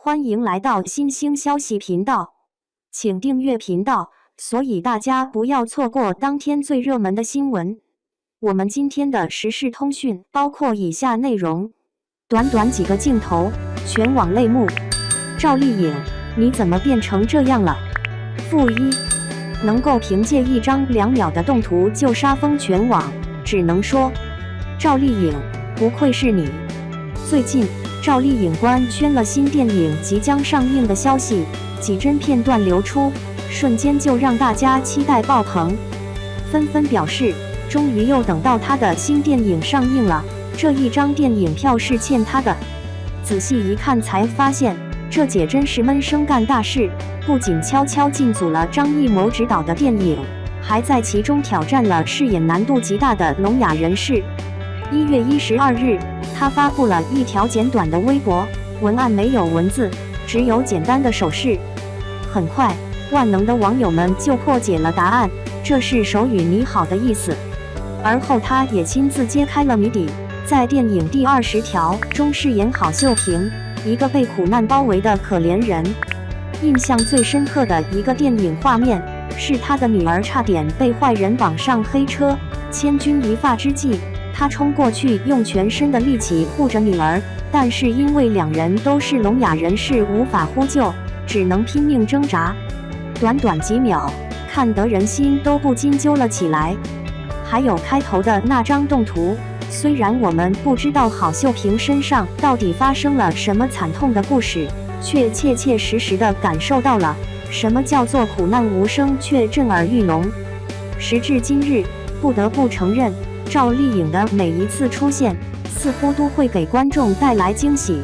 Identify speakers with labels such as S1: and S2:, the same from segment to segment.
S1: 欢迎来到新兴消息频道，请订阅频道，所以大家不要错过当天最热门的新闻。我们今天的时事通讯包括以下内容：短短几个镜头，全网泪目。赵丽颖，你怎么变成这样了？-1，能够凭借一张2秒的动图就杀疯全网，只能说，赵丽颖，不愧是你。最近，赵丽颖官宣了新电影即将上映的消息，几帧片段流出，瞬间就让大家期待爆棚，纷纷表示，终于又等到她的新电影上映了，这一张电影票是欠她的。仔细一看才发现，这姐真是闷声干大事，不仅悄悄进组了张艺谋执导的电影，还在其中挑战了饰演难度极大的聋哑人士。1月12日，他发布了一条简短的微博，文案没有文字，只有简单的手势。很快，万能的网友们就破解了答案，这是手语你好的意思。而后他也亲自揭开了谜底，在电影第20条中饰演郝秀萍，一个被苦难包围的可怜人。印象最深刻的一个电影画面，是他的女儿差点被坏人绑上黑车，千钧一发之际，他冲过去用全身的力气护着女儿，但是因为两人都是聋哑人士，无法呼救，只能拼命挣扎。短短几秒，看得人心都不禁揪了起来。还有开头的那张动图，虽然我们不知道郝秀萍身上到底发生了什么惨痛的故事，却切切实实地感受到了什么叫做苦难无声却震耳欲聋。时至今日，不得不承认，赵丽颖的每一次出现，似乎都会给观众带来惊喜。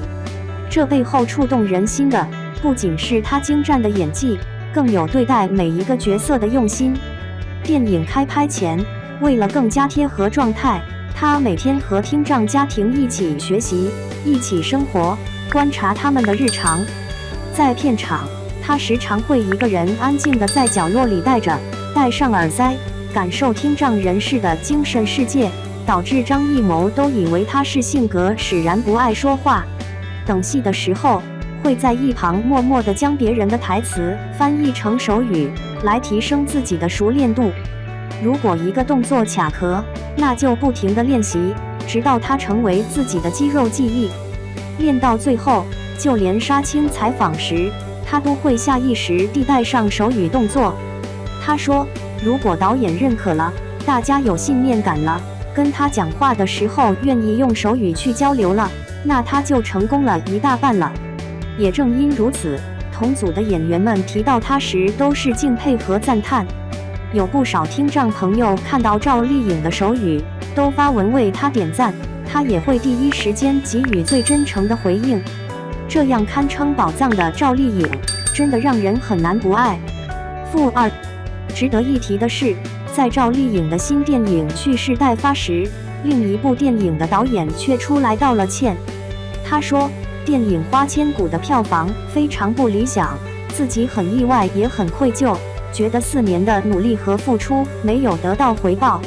S1: 这背后触动人心的，不仅是她精湛的演技，更有对待每一个角色的用心。电影开拍前，为了更加贴合状态，她每天和听障家庭一起学习，一起生活，观察他们的日常。在片场，她时常会一个人安静地在角落里戴上耳塞，感受听障人士的精神世界，导致张艺谋都以为他是性格使然，不爱说话。等戏的时候，会在一旁默默地将别人的台词翻译成手语，来提升自己的熟练度。如果一个动作卡壳，那就不停地练习，直到它成为自己的肌肉记忆。练到最后，就连杀青采访时，他都会下意识地带上手语动作。他说，如果导演认可了，大家有信念感了，跟他讲话的时候愿意用手语去交流了，那他就成功了一大半了。也正因如此，同组的演员们提到他时都是敬佩和赞叹。有不少听障朋友看到赵丽颖的手语，都发文为她点赞，她也会第一时间给予最真诚的回应。这样堪称宝藏的赵丽颖，真的让人很难不爱。-2，值得一提的是，在赵丽颖的新电影蓄势待发时，另一部电影的导演却出来道了歉。他说，电影《花千骨》的票房非常不理想，自己很意外也很愧疚，觉得4年的努力和付出没有得到回报。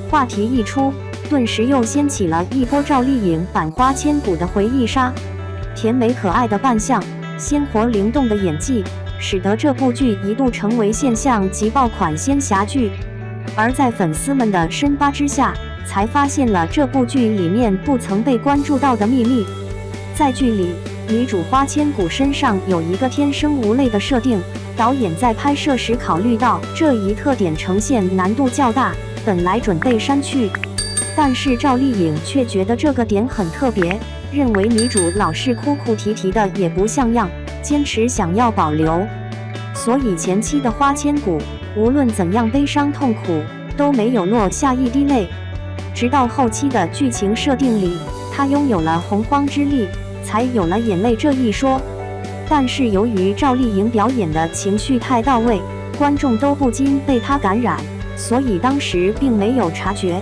S1: 话题一出，顿时又掀起了一波赵丽颖版《花千骨》的回忆杀。甜美可爱的扮相，鲜活灵动的演技，使得这部剧一度成为现象级爆款仙侠剧。而在粉丝们的深扒之下，才发现了这部剧里面不曾被关注到的秘密。在剧里，女主花千骨身上有一个天生无泪的设定，导演在拍摄时考虑到这一特点呈现难度较大，本来准备删去，但是赵丽颖却觉得这个点很特别，认为女主老是哭哭啼啼的也不像样，坚持想要保留。所以前期的花千骨无论怎样悲伤痛苦，都没有落下一滴泪。直到后期的剧情设定里，她拥有了洪荒之力，才有了眼泪这一说。但是由于赵丽颖表演的情绪太到位，观众都不禁被她感染，所以当时并没有察觉。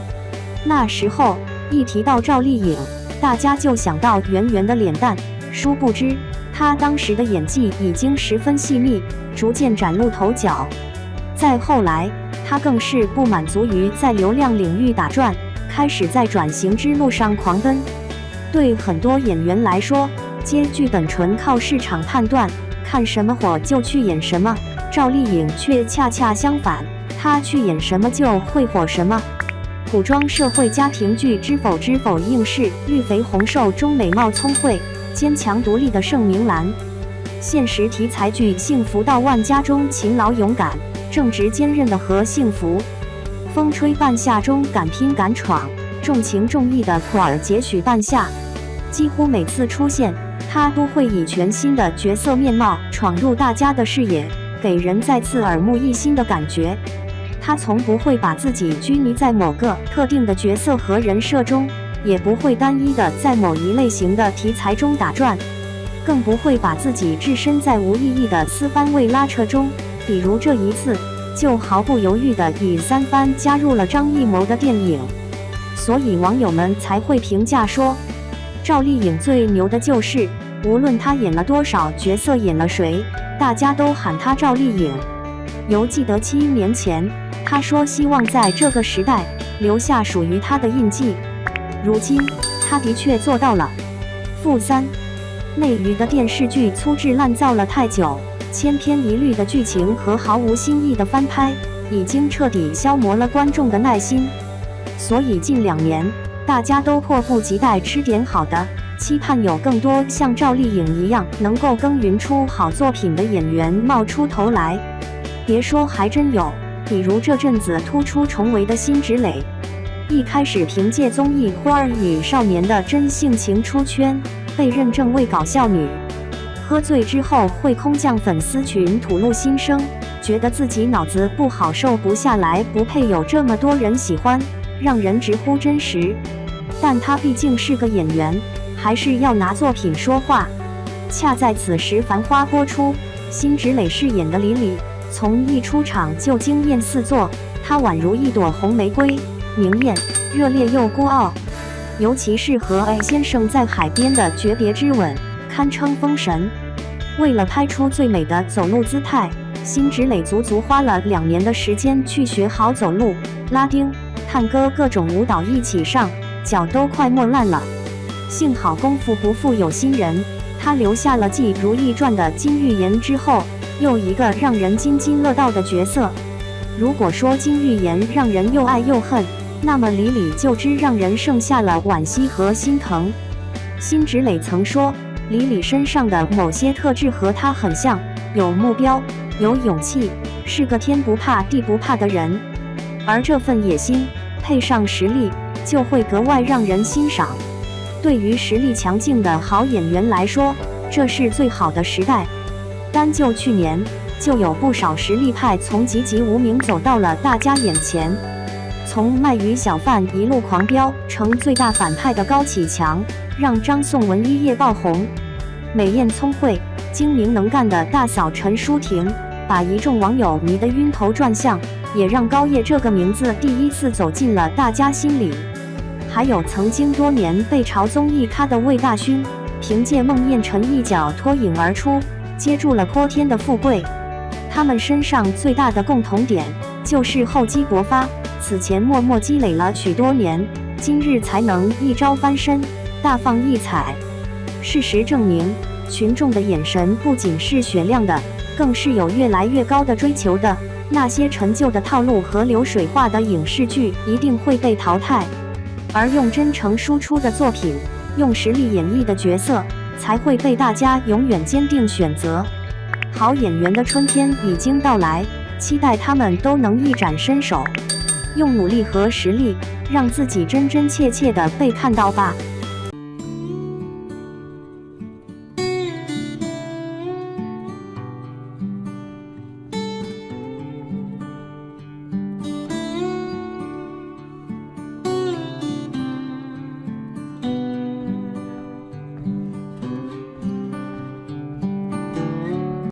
S1: 那时候一提到赵丽颖，大家就想到圆圆的脸蛋，殊不知她当时的演技已经十分细腻，逐渐崭露头角。再后来，她更是不满足于在流量领域打转，开始在转型之路上狂奔。对很多演员来说，接剧本纯靠市场判断，看什么火就去演什么。赵丽颖却恰恰相反，她去演什么就会火什么。古装社会家庭剧《知否知否应是》，绿肥红瘦中美貌聪慧、坚强独立的盛明兰；现实题材剧《幸福到万家》中勤劳勇敢、正直坚韧的何幸福；风吹半夏中敢拼敢闯、重情重义的普尔杰许半夏。几乎每次出现，他都会以全新的角色面貌闯入大家的视野，给人再次耳目一新的感觉。他从不会把自己拘泥在某个特定的角色和人设中，也不会单一的在某一类型的题材中打转，更不会把自己置身在无意义的四番位拉扯中。比如这一次，就毫不犹豫地以三番加入了张艺谋的电影，所以网友们才会评价说，赵丽颖最牛的就是，无论她演了多少角色，演了谁，大家都喊她赵丽颖。犹记得7年前，她说希望在这个时代留下属于她的印记。如今，她的确做到了。3. 内娱的电视剧粗制滥造了太久，千篇一律的剧情和毫无新意的翻拍，已经彻底消磨了观众的耐心。所以近2年，大家都迫不及待吃点好的，期盼有更多像赵丽颖一样能够耕耘出好作品的演员冒出头来。别说还真有，比如这阵子突出重围的辛芷蕾，一开始凭借综艺《花儿与少年》的真性情出圈，被认证为搞笑女。喝醉之后会空降粉丝群吐露心声，觉得自己脑子不好，瘦不下来，不配有这么多人喜欢，让人直呼真实。但她毕竟是个演员，还是要拿作品说话。恰在此时，《繁花》播出，辛芷蕾饰演的李李，从一出场就惊艳四座，她宛如一朵红玫瑰，明艳、热烈又孤傲。尤其是和 A 先生在海边的诀别之吻，堪称封神。为了拍出最美的走路姿态，辛芷蕾足足花了2年的时间去学好走路、拉丁、探戈，各种舞蹈一起上，脚都快磨烂了。幸好功夫不负有心人，她留下了继《如懿传》的金玉妍之后，又一个让人津津乐道的角色。如果说金玉妍让人又爱又恨，那么李李就只让人剩下了惋惜和心疼。辛芷蕾曾说，李李身上的某些特质和她很像，有目标，有勇气，是个天不怕地不怕的人。而这份野心配上实力，就会格外让人欣赏。对于实力强劲的好演员来说，这是最好的时代。单就去年，就有不少实力派从籍籍无名走到了大家眼前。从卖鱼小贩一路狂飙成最大反派的高启强，让张颂文一夜爆红；美艳聪慧、精明能干的大嫂陈淑婷，把一众网友迷得晕头转向，也让高叶这个名字第一次走进了大家心里。还有曾经多年被嘲综艺咖的魏大勋，凭借孟宴臣一脚脱颖而出，接住了泼天的富贵。他们身上最大的共同点就是厚积薄发，此前默默积累了许多年，今日才能一朝翻身，大放异彩。事实证明，群众的眼神不仅是雪亮的，更是有越来越高的追求的。那些陈旧的套路和流水化的影视剧一定会被淘汰，而用真诚输出的作品，用实力演绎的角色，才会被大家永远坚定选择。好演员的春天已经到来，期待他们都能一展身手，用努力和实力，让自己真真切切地被看到吧。